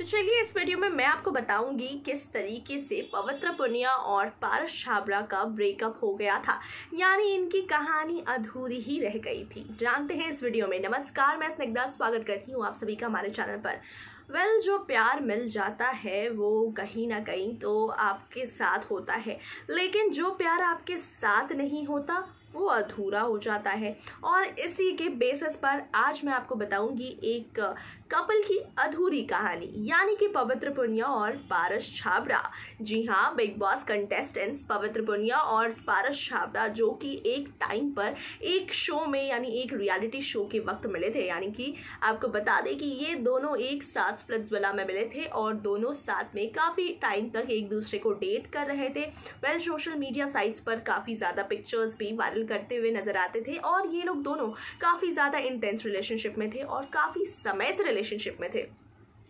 चलिए इस वीडियो में मैं आपको बताऊंगी किस तरीके से पवित्र पुनिया और पारस छाबड़ा का ब्रेकअप हो गया था, यानी इनकी कहानी अधूरी ही रह गई थी। जानते हैं इस वीडियो में। नमस्कार, मैं स्निग्धा स्वागत करती हूँ आप सभी का हमारे चैनल पर। जो प्यार मिल जाता है वो कहीं ना कहीं तो आपके साथ होता है, लेकिन जो प्यार आपके साथ नहीं होता वो अधूरा हो जाता है। और इसी के बेसिस पर आज मैं आपको बताऊंगी एक कपल की अधूरी कहानी, यानी कि पवित्र पुनिया और पारस छाबड़ा। जी हाँ, बिग बॉस कंटेस्टेंट्स पवित्र पुनिया और पारस छाबड़ा, जो कि एक टाइम पर एक शो में यानी एक रियलिटी शो के वक्त मिले थे। यानी कि आपको बता दें कि ये दोनों एक साथ स्प्लिट्सविला में मिले थे और दोनों साथ में काफ़ी टाइम तक एक दूसरे को डेट कर रहे थे। सोशल मीडिया साइट्स पर काफ़ी ज़्यादा पिक्चर्स भी वायरल करते हुए नजर आते थे और ये लोग दोनों काफ़ी ज़्यादा इंटेंस रिलेशनशिप में थे और काफ़ी समय से रिलेशनशिप में थे।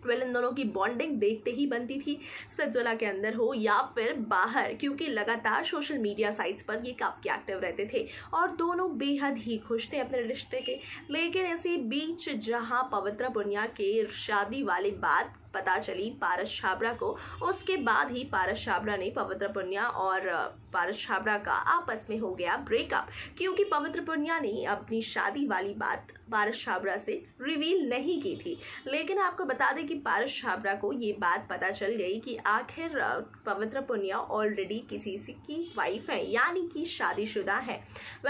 इन दोनों की बॉन्डिंग देखते ही बनती थी, स्प्लिट्सविला के अंदर हो या फिर बाहर, क्योंकि लगातार सोशल मीडिया साइट्स पर ये काफ़ी एक्टिव रहते थे और दोनों बेहद ही खुश थे अपने रिश्ते के। लेकिन इसी बीच जहां पवित्र पुनिया के शादी वाली बात पता चली पारस छाबड़ा को, उसके बाद ही पारस छाबड़ा ने पवित्र पुनिया और पारस छाबड़ा का आपस में हो गया ब्रेकअप, क्योंकि पवित्र पुनिया ने अपनी शादी वाली बात पारस छाबड़ा से रिवील नहीं की थी। लेकिन आपको बता दें कि पारस छाबड़ा को ये बात पता चल गई कि आखिर पवित्र पुनिया ऑलरेडी किसी से की वाइफ है, यानी कि शादीशुदा है।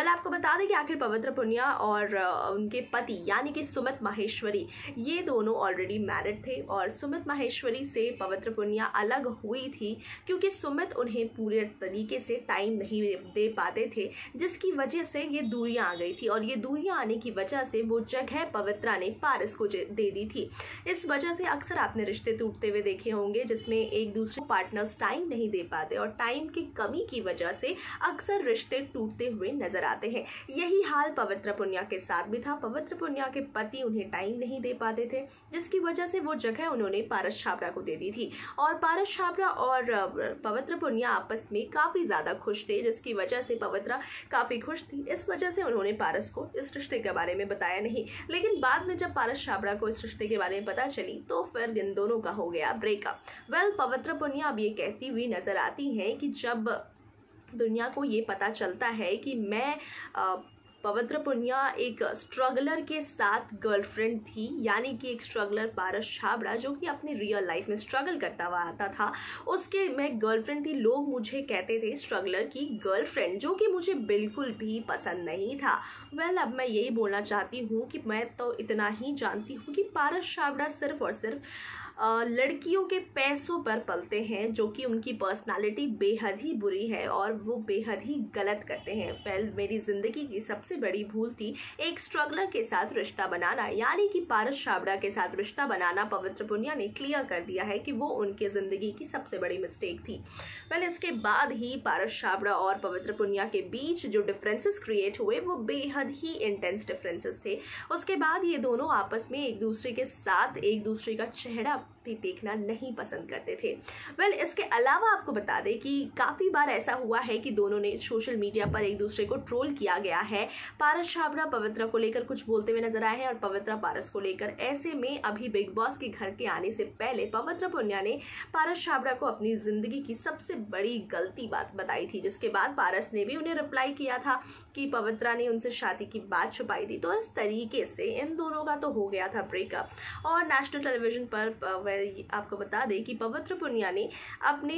आपको बता दें कि आखिर पवित्र पुनिया और उनके पति यानी कि सुमित माहेश्वरी, ये दोनों ऑलरेडी मैरिड थे और सुमित माहेश्वरी से पवित्र पुनिया अलग हुई थी क्योंकि सुमित उन्हें पूरे तरीके से टाइम नहीं दे पाते थे, जिसकी वजह से ये दूरियां आ गई थी। और ये दूरियां आने की वजह से वो जगह पवित्रा ने पारस को दे दी थी। इस वजह से अक्सर आपने रिश्ते टूटते हुए देखे होंगे जिसमें एक दूसरे पार्टनर्स टाइम नहीं दे पाते और टाइम की कमी की वजह से अक्सर रिश्ते टूटते हुए नजर आते हैं। यही हाल पवित्र पुनिया के साथ भी था। पवित्र पुनिया के पति उन्हें टाइम नहीं दे पाते थे, जिसकी वजह से वो जगह उन्होंने पारस छाबड़ा को दे दी थी और पारस छाबड़ा और पवित्र पुनिया आपस में काफी ज्यादा खुश थे, जिसकी वजह से पवित्रा काफी खुश थी। इस वजह से उन्होंने पारस को इस रिश्ते के बारे में बताया नहीं। लेकिन बाद में जब पारस छाबड़ा को इस रिश्ते के बारे में पता चली तो फिर इन दोनों का हो गया ब्रेकअप। पवित्र पुनिया अब ये कहती हुई नजर आती हैं कि जब दुनिया को ये पता चलता है कि मैं पवित्र पुनिया एक स्ट्रगलर के साथ गर्लफ्रेंड थी, यानी कि एक स्ट्रगलर पारस छाबड़ा जो कि अपनी रियल लाइफ में स्ट्रगल करता हुआ आता था, उसके मैं गर्लफ्रेंड थी। लोग मुझे कहते थे स्ट्रगलर की गर्लफ्रेंड, जो कि मुझे बिल्कुल भी पसंद नहीं था। अब मैं यही बोलना चाहती हूँ कि मैं तो इतना ही जानती हूँ कि पारस छाबड़ा सिर्फ और सिर्फ लड़कियों के पैसों पर पलते हैं, जो कि उनकी पर्सनालिटी बेहद ही बुरी है और वो बेहद ही गलत करते हैं। मेरी ज़िंदगी की सबसे बड़ी भूल थी एक स्ट्रगलर के साथ रिश्ता बनाना, यानी कि पारस छाबड़ा के साथ रिश्ता बनाना। पवित्र पुनिया ने क्लियर कर दिया है कि वो उनके ज़िंदगी की सबसे बड़ी मिस्टेक थी। इसके बाद ही पारस छाबड़ा और पवित्र पुनिया के बीच जो डिफरेंसेस क्रिएट हुए वो बेहद ही इंटेंस डिफरेंसेस थे। उसके बाद ये दोनों आपस में एक दूसरे के साथ एक दूसरे का चेहरा भी देखना नहीं पसंद करते थे। इसके अलावा आपको बता दें कि काफ़ी बार ऐसा हुआ है कि दोनों ने सोशल मीडिया पर एक दूसरे को ट्रोल किया गया है। पारस छाबड़ा पवित्रा को लेकर कुछ बोलते हुए नजर आए हैं और पवित्रा पारस को लेकर। ऐसे में अभी बिग बॉस के घर के आने से पहले पवित्र पुनिया ने पारस छाबड़ा को अपनी जिंदगी की सबसे बड़ी गलती बात बताई थी, जिसके बाद पारस ने भी उन्हें रिप्लाई किया था कि पवित्रा ने उनसे शादी की बात छुपाई थी। तो इस तरीके से इन दोनों का तो हो गया था ब्रेकअप। और नेशनल टेलीविजन पर आपको बता दें कि पवित्र पुनिया ने अपने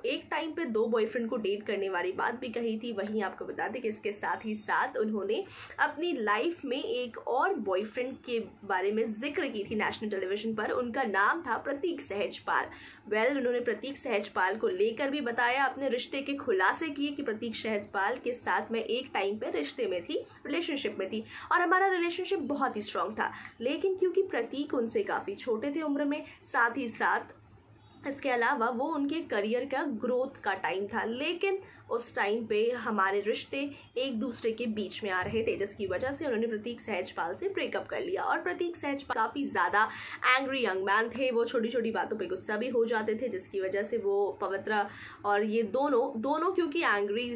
एक टाइम पे 2 बॉयफ्रेंड को डेट करने वाली बात भी कही थी। वहीं आपको बता दें कि इसके साथ ही साथ उन्होंने अपनी लाइफ में एक और बॉयफ्रेंड के बारे में जिक्र की थी नेशनल टेलीविजन पर। उनका नाम था प्रतीक सहजपाल। उन्होंने प्रतीक सहजपाल को लेकर भी बताया, अपने रिश्ते के खुलासे किए कि प्रतीक सहजपाल के साथ मैं एक टाइम पे रिश्ते में थी, रिलेशनशिप में थी और हमारा रिलेशनशिप बहुत ही स्ट्रांग था। लेकिन क्योंकि प्रतीक उनसे काफ़ी छोटे थे उम्र में, साथ ही साथ इसके अलावा वो उनके करियर का ग्रोथ का टाइम था, लेकिन उस टाइम पे हमारे रिश्ते एक दूसरे के बीच में आ रहे थे, जिसकी वजह से उन्होंने प्रतीक सहजपाल से ब्रेकअप कर लिया। और प्रतीक सहजपाल काफ़ी ज़्यादा एंग्री यंग मैन थे, वो छोटी छोटी बातों पे गुस्सा भी हो जाते थे, जिसकी वजह से वो पवित्रा और ये दोनों क्योंकि एंग्री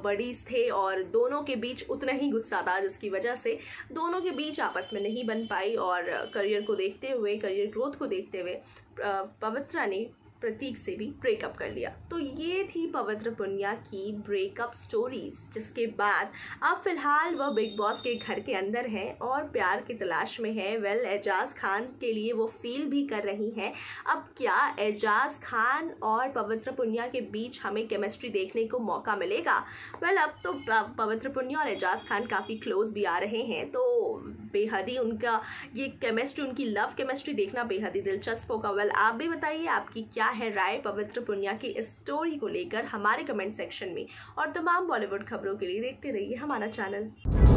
बडीज थे और दोनों के बीच उतना ही गुस्सा था, जिसकी वजह से दोनों के बीच आपस में नहीं बन पाई। और करियर को देखते हुए, करियर ग्रोथ को देखते हुए पवित्रा ने प्रतीक से भी ब्रेकअप कर लिया। तो ये थी पवित्र पुनिया की ब्रेकअप स्टोरीज, जिसके बाद अब फिलहाल वह बिग बॉस के घर के अंदर हैं और प्यार की तलाश में है। एजाज खान के लिए वो फील भी कर रही हैं। अब क्या एजाज खान और पवित्र पुनिया के बीच हमें केमिस्ट्री देखने को मौका मिलेगा? अब तो पवित्र पुनिया और एजाज खान काफ़ी क्लोज भी आ रहे हैं, तो बेहद ही उनका ये केमिस्ट्री, उनकी लव केमिस्ट्री देखना बेहद ही दिलचस्प होगा। आप भी बताइए आपकी क्या है राय पवित्र पुनिया की इस स्टोरी को लेकर हमारे कमेंट सेक्शन में। और तमाम बॉलीवुड खबरों के लिए देखते रहिए हमारा चैनल।